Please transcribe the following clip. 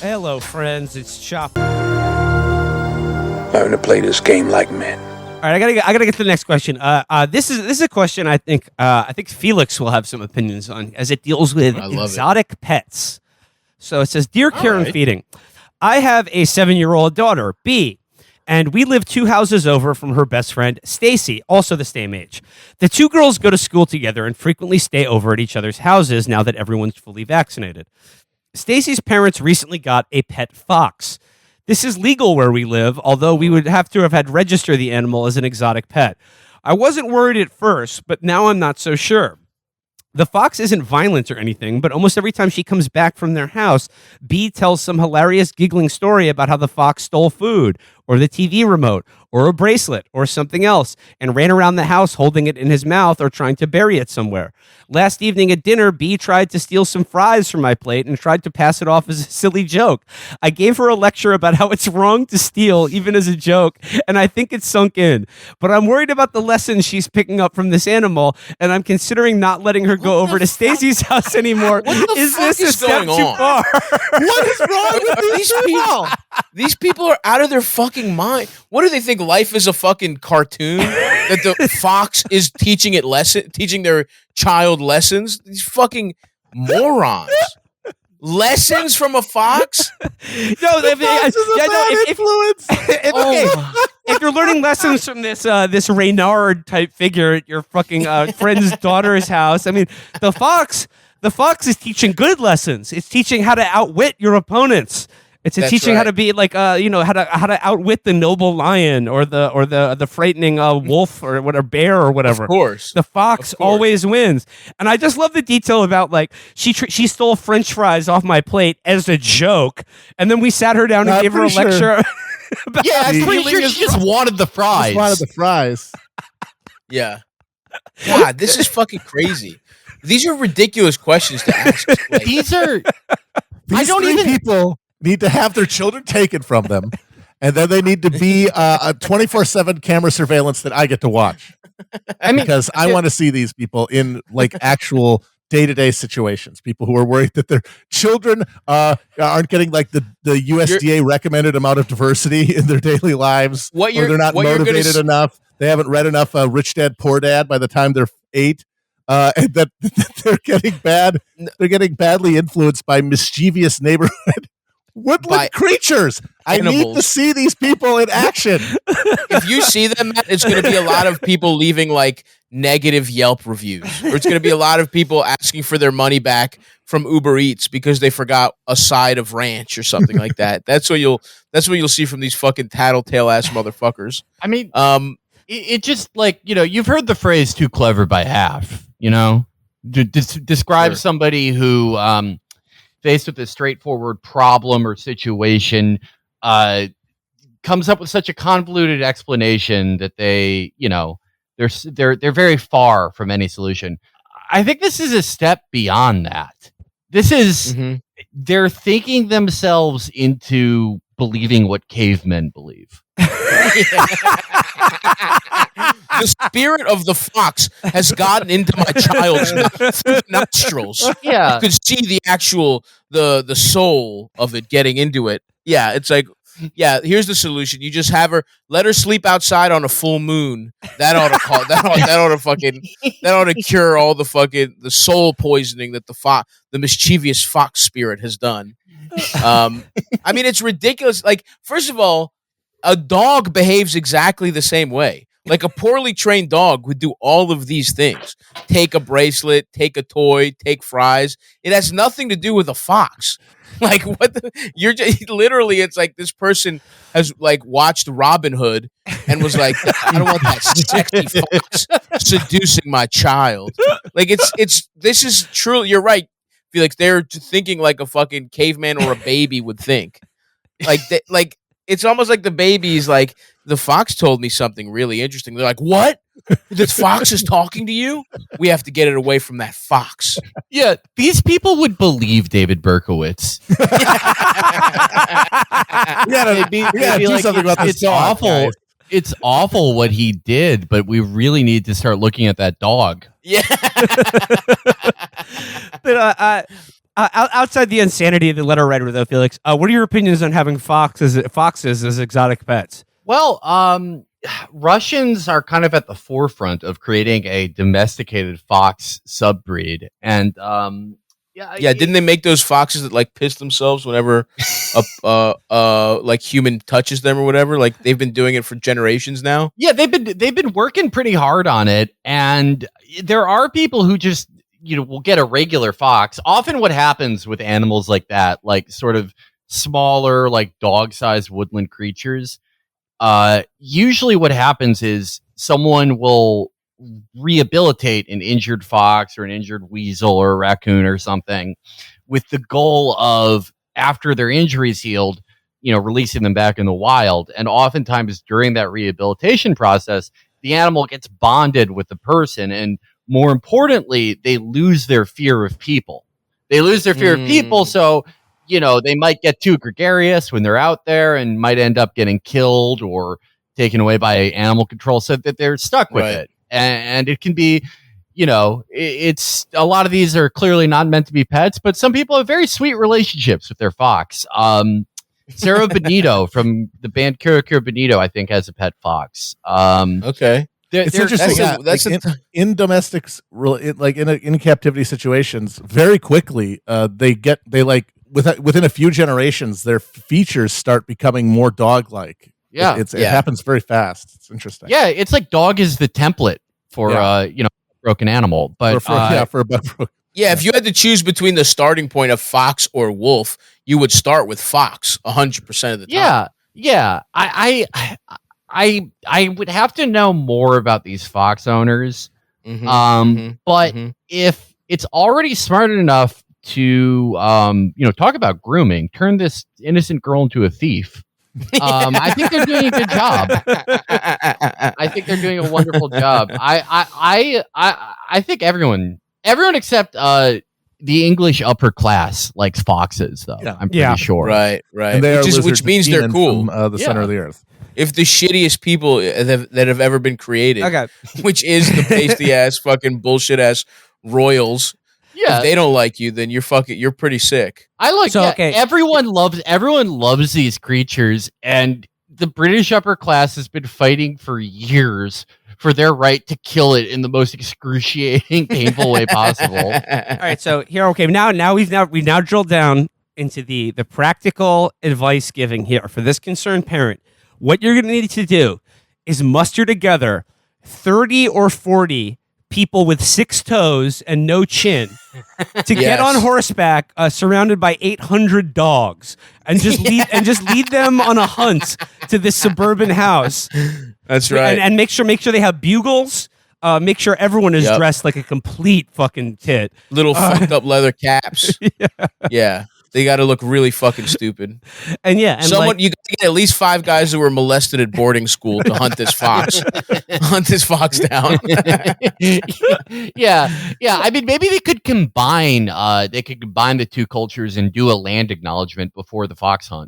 Hello, friends. It's Chapo. Learn to play this game like men. All right, I gotta get to the next question. This is a question I think Felix will have some opinions on, as it deals with exotic pets. So it says, "Dear Care and Feeding, I have a 7-year-old daughter, B, and we live 2 houses over from her best friend, Stacy, also the same age. The 2 girls go to school together and frequently stay over at each other's houses now that everyone's fully vaccinated. Stacy's parents recently got a pet fox. This is legal where we live, although we would have to have had register the animal as an exotic pet. I wasn't worried at first, but now I'm not so sure. The fox isn't violent or anything, but almost every time she comes back from their house, B tells some hilarious giggling story about how the fox stole food, or the TV remote, or a bracelet, or something else, and ran around the house holding it in his mouth or trying to bury it somewhere. Last evening at dinner, B tried to steal some fries from my plate and tried to pass it off as a silly joke. I gave her a lecture about how it's wrong to steal, even as a joke, and I think it's sunk in. But I'm worried about the lessons she's picking up from this animal, and I'm considering not letting her go over to Stacy's house anymore. Is this a step too far? What is wrong with these people? These people are out of their fucking mind. What do they think? Life is a fucking cartoon that the fox is teaching their child lessons. These fucking morons. Lessons from a fox? If you're learning lessons from this Reynard type figure at your fucking friend's daughter's house, I mean, the fox is teaching good lessons. It's teaching how to outwit your opponents. It's teaching how to be like how to outwit the noble lion or the frightening wolf or whatever, bear or whatever. Of course, the fox always wins. And I just love the detail about like she stole French fries off my plate as a joke, and then we sat her down and gave her a lecture. Yeah, I'm pretty sure she just wanted the fries. Yeah. God, this is fucking crazy. These are ridiculous questions to ask. Like, these people need to have their children taken from them, and then they need to be a 24/7 camera surveillance that I get to watch. Because I want to see these people in like actual day-to-day situations. People who are worried that their children aren't getting like the USDA recommended amount of diversity in their daily lives, or they're not motivated enough. They haven't read enough Rich Dad Poor Dad by the time they're 8. And that they're getting badly influenced by mischievous neighborhood woodland creatures. Animals. I need to see these people in action. If you see them, Matt, it's going to be a lot of people leaving like negative Yelp reviews, or it's going to be a lot of people asking for their money back from Uber Eats because they forgot a side of ranch or something like that. That's what you'll see from these fucking tattletale ass motherfuckers. I mean, it just like, you've heard the phrase "too clever by half." To describe somebody who, faced with a straightforward problem or situation, comes up with such a convoluted explanation that they're very far from any solution. I think this is a step beyond that. This is they're thinking themselves into believing what cavemen believe. The spirit of the fox has gotten into my child's nostrils. Yeah, you could see the actual the soul of it getting into it. Yeah, it's like, yeah. Here's the solution: you just let her sleep outside on a full moon. That ought to cure all the soul poisoning that the mischievous fox spirit has done. I mean, it's ridiculous. Like, first of all, a dog behaves exactly the same way. Like a poorly trained dog would do all of these things. Take a bracelet, take a toy, take fries. It has nothing to do with a fox. Like, literally, it's like this person has like watched Robin Hood and was like, I don't want that sexy fox seducing my child. Like, this is true. You're right, Felix. They're thinking like a fucking caveman or a baby would think. Like, it's almost like the baby's like, the fox told me something really interesting. They're like, what? This fox is talking to you? We have to get it away from that fox. Yeah, these people would believe David Berkowitz. we gotta do something about this. It's awful. Guys. It's awful what he did, but we really need to start looking at that dog. Yeah. But outside the insanity of the letter writer, though, Felix, what are your opinions on having foxes as exotic pets? Well, Russians are kind of at the forefront of creating a domesticated fox subbreed, and didn't they make those foxes that like piss themselves whenever like human touches them or whatever? Like they've been doing it for generations now. Yeah, they've been working pretty hard on it, and there are people who just will get a regular fox. Often, what happens with animals like that, like sort of smaller, like dog-sized woodland creatures. Usually what happens is someone will rehabilitate an injured fox or an injured weasel or a raccoon or something with the goal of, after their injuries healed, releasing them back in the wild. And oftentimes during that rehabilitation process, the animal gets bonded with the person. And more importantly, they lose their fear of people. So they might get too gregarious when they're out there and might end up getting killed or taken away by animal control, so that they're stuck with it. And it can be, it's a lot of these are clearly not meant to be pets, but some people have very sweet relationships with their fox. Sarah Benito from the band Kira Kira Benito, I think, has a pet fox. Okay. It's interesting. In domestics, in captivity situations, very quickly within a few generations, their features start becoming more dog-like. Yeah, it happens very fast. It's interesting. Yeah, it's like dog is the template for broken animal, but for a broken. Yeah, if you had to choose between the starting point of fox or wolf, you would start with fox 100% of the time. Yeah. I would have to know more about these fox owners. But if it's already smart enough to talk about grooming, turn this innocent girl into a thief. I think they're doing a good job. I think they're doing a wonderful job. I think everyone except the English upper class likes foxes, though. Yeah. I'm pretty sure. Right. Which means they're cool. From, the center of the earth. If the shittiest people that have ever been created, which is the pasty ass fucking bullshit ass royals. Yeah, if they don't like you, then you're pretty sick. Everyone loves these creatures, and the British upper class has been fighting for years for their right to kill it in the most excruciating, painful way possible. All right, so here, now we've drilled down into the practical advice giving here for this concerned parent. What you're going to need to do is muster together 30 or 40 people with 6 toes and no chin to get on horseback, surrounded by 800 dogs, and just lead them on a hunt to this suburban house. That's right, and make sure they have bugles. Make sure everyone is dressed like a complete fucking tit. Little fucked up leather caps. Yeah. They got to look really fucking stupid. And you got to get at least 5 guys who were molested at boarding school to hunt this fox. Hunt this fox down. Yeah. I mean, maybe they could combine. The two cultures and do a land acknowledgement before the fox hunt.